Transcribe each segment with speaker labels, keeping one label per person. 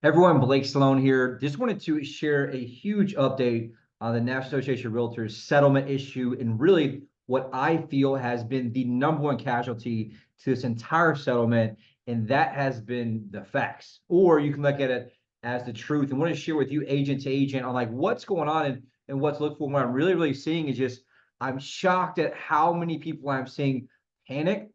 Speaker 1: Everyone, Blake Sloan here. Just wanted to share a huge update on the National Association of Realtors settlement issue and really what I feel has been the number one casualty to this entire settlement, and that has been the facts. Or you can look at it as the truth. And want to share with you agent to agent on like what's going on and what's looked for. What I'm really seeing is just I'm shocked at how many people I'm seeing panic,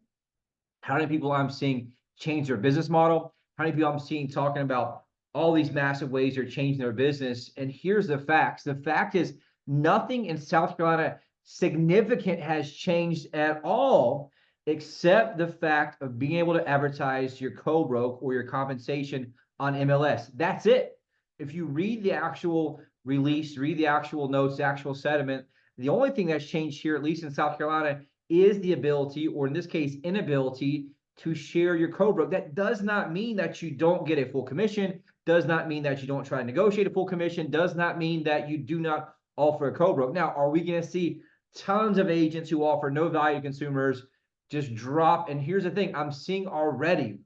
Speaker 1: how many people I'm seeing change their business model, how many people I'm seeing talking about all these massive ways they're changing their business. And here's the facts. The fact is nothing in South Carolina significant has changed at all, except the fact of being able to advertise your co-broke or your compensation on MLS. That's it. If you read the actual release, read the actual notes, the actual settlement, the only thing that's changed here, at least in South Carolina, is the ability, or in this case, inability to share your co-broke. That does not mean that you don't get a full commission, does not mean that you don't try to negotiate a full commission, does not mean that you do not offer a co-broke. Now, are we going to see tons of agents who offer no value to consumers just drop? And here's the thing, I'm seeing already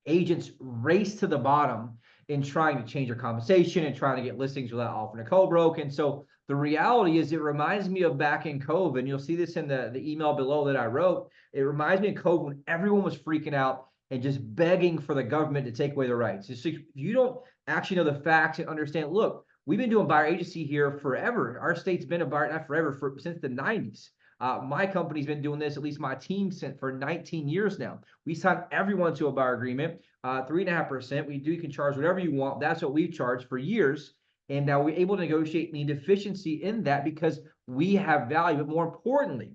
Speaker 1: agents race to the bottom in trying to change their compensation and trying to get listings without offering a co-broke. And so the reality is it reminds me of back in COVID, and you'll see this in the email below that I wrote. It reminds me of COVID when everyone was freaking out and just begging for the government to take away their rights. So if you don't actually know the facts and understand, look, we've been doing buyer agency here forever. Our state's been a buyer, not forever, since the 90s. My company's been doing this, at least my team, for 19 years now. We sign everyone to a buyer agreement, 3.5%. You can charge whatever you want. That's what we've charged for years. And now we're able to negotiate any deficiency in that because we have value. But more importantly,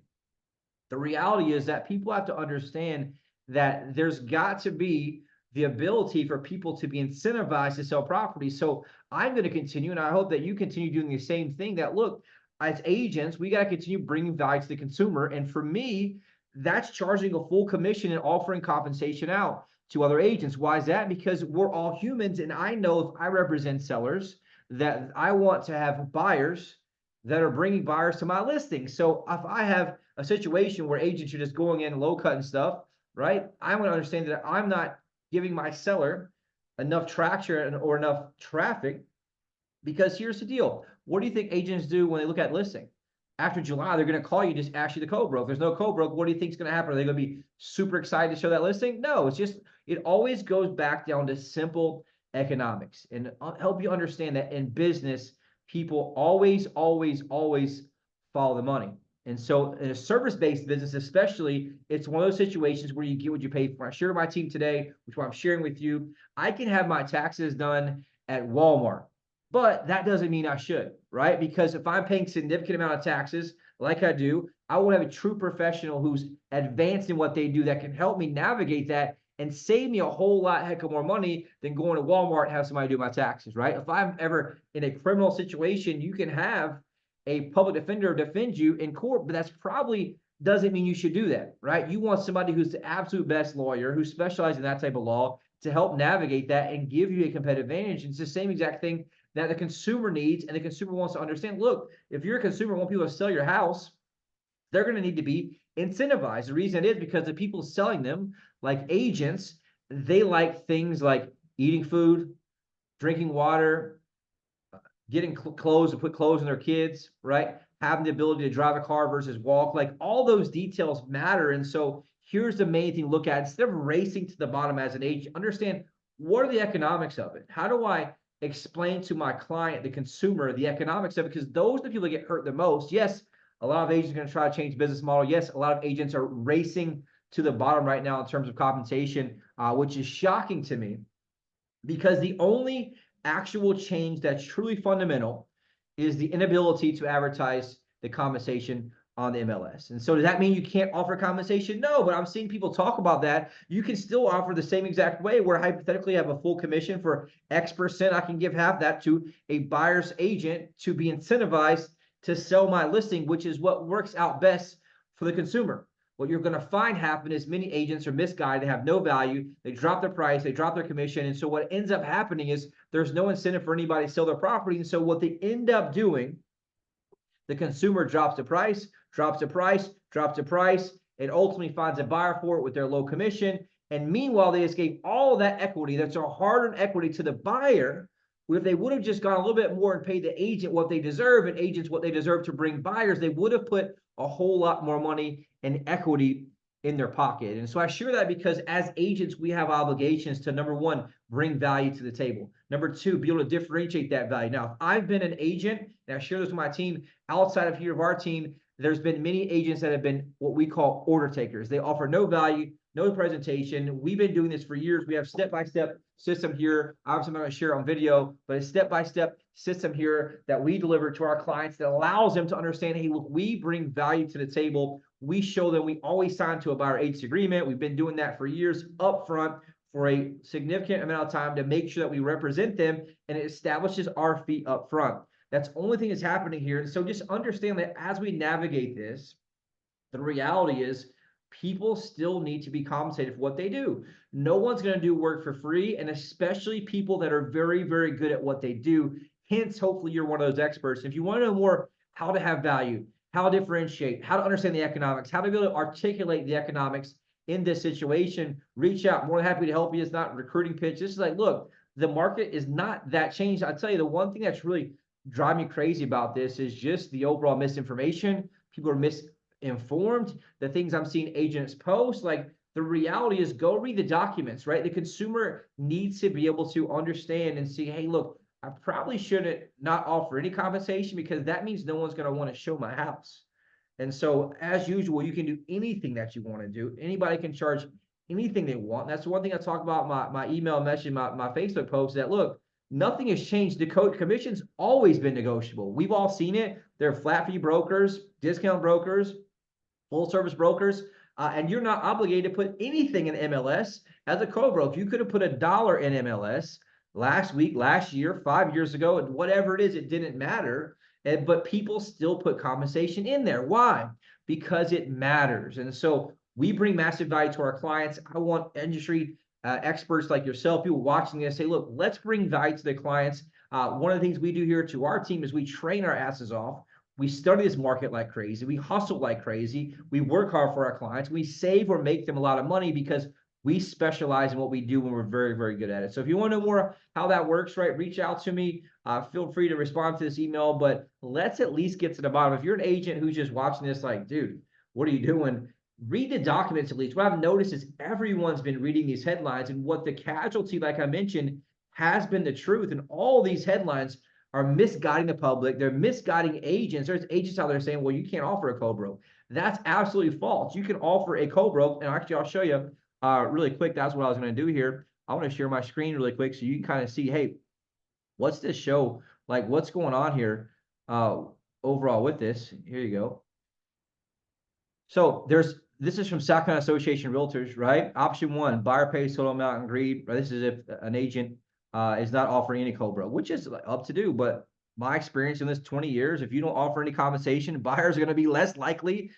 Speaker 1: the reality is that people have to understand that there's got to be the ability for people to be incentivized to sell property. So I'm going to continue, and I hope that you continue doing the same thing, that look, as agents, we got to continue bringing value to the consumer. And for me, that's charging a full commission and offering compensation out to other agents. Why is that? Because we're all humans, and I know if I represent sellers, that I want to have buyers that are bringing buyers to my listing. So if I have a situation where agents are just going in low cut and stuff, right? I want to understand that I'm not giving my seller enough traction or enough traffic, because here's the deal. What do you think agents do when they look at listing? After July, they're going to call you, just ask you the co-broke. There's no co-broke. What do you think is going to happen? Are they going to be super excited to show that listing? No, it always goes back down to simple economics. And I'll help you understand that in business, people always follow the money. And so in a service-based business, especially, it's one of those situations where you get what you pay for. I shared my team today, which I'm sharing with you. I can have my taxes done at Walmart, but that doesn't mean I should, right? Because if I'm paying significant amount of taxes, like I do, I will have a true professional who's advanced in what they do that can help me navigate that and save me a whole lot heck of more money than going to Walmart and have somebody do my taxes, right? If I'm ever in a criminal situation, you can have a public defender defend you in court, but that's probably doesn't mean you should do that, right? You want somebody who's the absolute best lawyer, who specializes in that type of law, to help navigate that and give you a competitive advantage. It's the same exact thing that the consumer needs, and the consumer wants to understand. Look, if you're a consumer, want people to sell your house, they're going to need to be incentivized. The reason it is because the people selling them, like agents, they like things like eating food, drinking water, getting clothes to put clothes on their kids, right? Having the ability to drive a car versus walk, like all those details matter. And so here's the main thing to look at. Instead of racing to the bottom as an agent, understand what are the economics of it? How do I explain to my client, the consumer, the economics of it? Because those are the people that get hurt the most. Yes, a lot of agents are going to try to change business model. Yes, a lot of agents are racing to the bottom right now in terms of compensation, which is shocking to me, because the only actual change that's truly fundamental is the inability to advertise the compensation on the MLS. And so does that mean you can't offer compensation? No, but I'm seeing people talk about that. You can still offer the same exact way, where hypothetically I have a full commission for X%. I can give half that to a buyer's agent to be incentivized to sell my listing, which is what works out best for the consumer. What you're going to find happen is many agents are misguided. They have no value. They drop their price. They drop their commission. And so what ends up happening is there's no incentive for anybody to sell their property. And so what they end up doing, the consumer drops the price, and ultimately finds a buyer for it with their low commission. And meanwhile, they just gave all that equity, that's a hard-earned equity, to the buyer. If they would have just gone a little bit more and paid the agent what they deserve and agents what they deserve to bring buyers, they would have put a whole lot more money and equity in their pocket. And so I share that because as agents, we have obligations to, number one, bring value to the table. Number two, be able to differentiate that value. Now, if I've been an agent, and I share this with my team, outside of here of our team, there's been many agents that have been what we call order takers. They offer no value, no presentation. We've been doing this for years. We have step-by-step system here. Obviously, I'm not going to share on video, but a step-by-step system here that we deliver to our clients that allows them to understand, hey, look, we bring value to the table. We show them we always sign to a buyer agency agreement. We've been doing that for years upfront for a significant amount of time to make sure that we represent them, and it establishes our fee up front. That's the only thing that's happening here. And so just understand that as we navigate this, the reality is people still need to be compensated for what they do. No one's going to do work for free, and especially people that are very, very good at what they do. Hence, hopefully you're one of those experts. If you want to know more how to have value, how to differentiate, how to understand the economics, how to be able to articulate the economics in this situation, reach out. More than happy to help you. It's not a recruiting pitch. This is like, look, the market is not that changed. I tell you, the one thing that's really driving me crazy about this is just the overall misinformation. People are misinformed. The things I'm seeing agents post, like the reality is go read the documents, right? The consumer needs to be able to understand and see, hey, look, I probably shouldn't not offer any compensation because that means no one's going to want to show my house. And so as usual, you can do anything that you want to do. Anybody can charge anything they want. That's the one thing I talk about my email message, my Facebook post, that look, nothing has changed. The commission's always been negotiable. We've all seen it. They're flat fee brokers, discount brokers, full service brokers, and you're not obligated to put anything in MLS as a co-broker. You could have put $1 in MLS last week, last year, 5 years ago, and whatever it is, it didn't matter. But people still put compensation in there. Why? Because it matters. And so we bring massive value to our clients. I want industry experts like yourself, people watching this, say, look, let's bring value to the clients. One of the things we do here to our team is we train our asses off. We study this market like crazy. We hustle like crazy. We work hard for our clients. We save or make them a lot of money because we specialize in what we do and we're very, very good at it. So if you want to know more how that works, right, reach out to me. Feel free to respond to this email, but let's at least get to the bottom. If you're an agent who's just watching this like, dude, what are you doing? Read the documents at least. What I've noticed is everyone's been reading these headlines, and what the casualty, like I mentioned, has been the truth. And all these headlines are misguiding the public. They're misguiding agents. There's agents out there saying, well, you can't offer a co-broke. That's absolutely false. You can offer a co-broke, and actually I'll show you really quick. That's what I was going to do here. I want to share my screen really quick so you can kind of see, hey, what's this show? Like, what's going on here overall with this? Here you go. So this is from South Carolina Association of Realtors, right? Option one, buyer pays total amount agreed. Right? This is if an agent is not offering any co-broke, which is up to do. But my experience in this 20 years, if you don't offer any compensation, buyers are going to be less likely,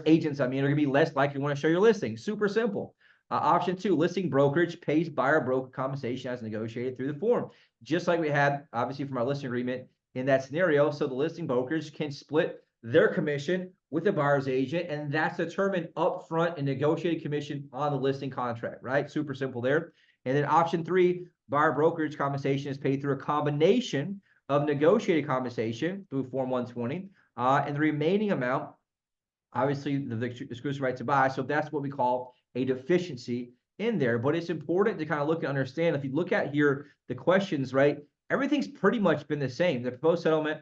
Speaker 1: agents, are going to be less likely to want to show your listing. Super simple. Option two, listing brokerage pays buyer broker compensation as negotiated through the form. Just like we had, obviously, from our listing agreement in that scenario. So the listing brokerage can split their commission with the buyer's agent, and that's determined upfront in negotiated commission on the listing contract, right? Super simple there. And then option three, buyer brokerage compensation is paid through a combination of negotiated compensation through Form 120, and the remaining amount, obviously, the exclusive right to buy. So that's what we call a deficiency in there. But it's important to kind of look and understand. If you look at here, the questions, right? Everything's pretty much been the same. The proposed settlement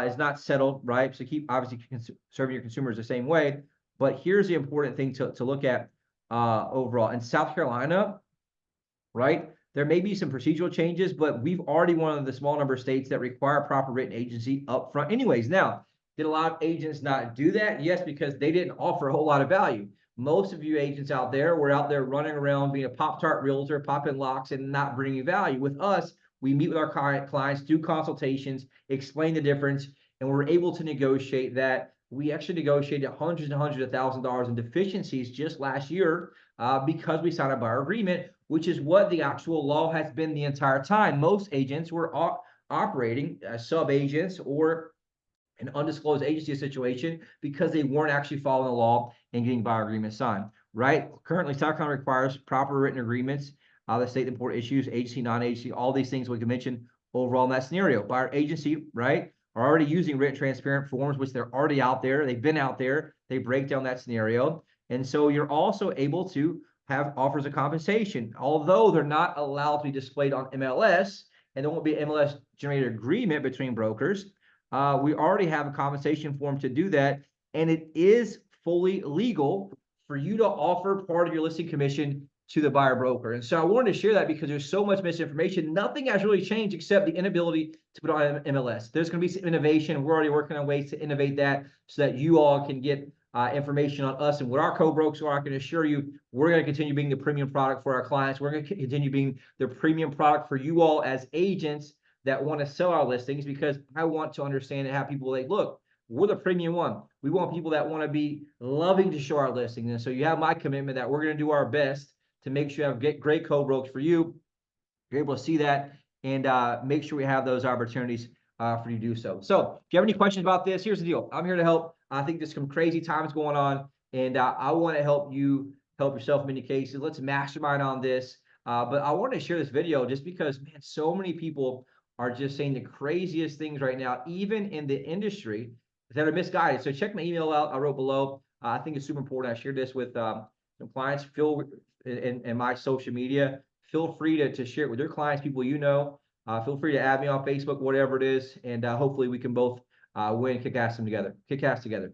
Speaker 1: is not settled, right? So keep obviously serving your consumers the same way. But here's the important thing to look at overall. In South Carolina, right, there may be some procedural changes, but we've already one of the small number of states that require proper written agency up front anyways. Now, did a lot of agents not do that? Yes, because they didn't offer a whole lot of value. Most of you agents out there were out there running around being a Pop-Tart realtor, popping locks and not bringing value. With us, we meet with our clients, do consultations, explain the difference, and we're able to negotiate that. We actually negotiated hundreds and hundreds of thousands of dollars in deficiencies just last year because we signed a buyer agreement, which is what the actual law has been the entire time. Most agents were operating as sub-agents or an undisclosed agency situation because they weren't actually following the law and getting buyer agreements signed. right? Currently, South Carolina requires proper written agreements that state the important issues, agency, non-agency, all these things we can mention overall in that scenario. By our agency, right, are already using written transparent forms, which they're already out there. They've been out there. They break down that scenario. And so you're also able to have offers of compensation, although they're not allowed to be displayed on MLS, and there won't be an MLS generated agreement between brokers. We already have a compensation form to do that, and it is fully legal for you to offer part of your listing commission to the buyer broker. And so I wanted to share that because there's so much misinformation. Nothing has really changed except the inability to put on MLS. There's going to be some innovation. We're already working on ways to innovate that so that you all can get information on us and what our co-brokers are. I can assure you, we're going to continue being the premium product for our clients. We're going to continue being the premium product for you all as agents that want to sell our listings, because I want to understand and have people like, look, we're the premium one. We want people that want to be loving to show our listings. And so you have my commitment that we're going to do our best to make sure you have great co-brokers for you. You're able to see that and make sure we have those opportunities for you to do so. So if you have any questions about this, here's the deal. I'm here to help. I think there's some crazy times going on, and I want to help you help yourself in many cases. Let's mastermind on this. But I want to share this video just because, man, so many people are just saying the craziest things right now, even in the industry, that are misguided. So check my email out. I wrote below. I think it's super important. I shared this with some clients. Feel in my social media. Feel free to share it with your clients, people you know. Feel free to add me on Facebook, whatever it is, and hopefully we can both win, kick ass together.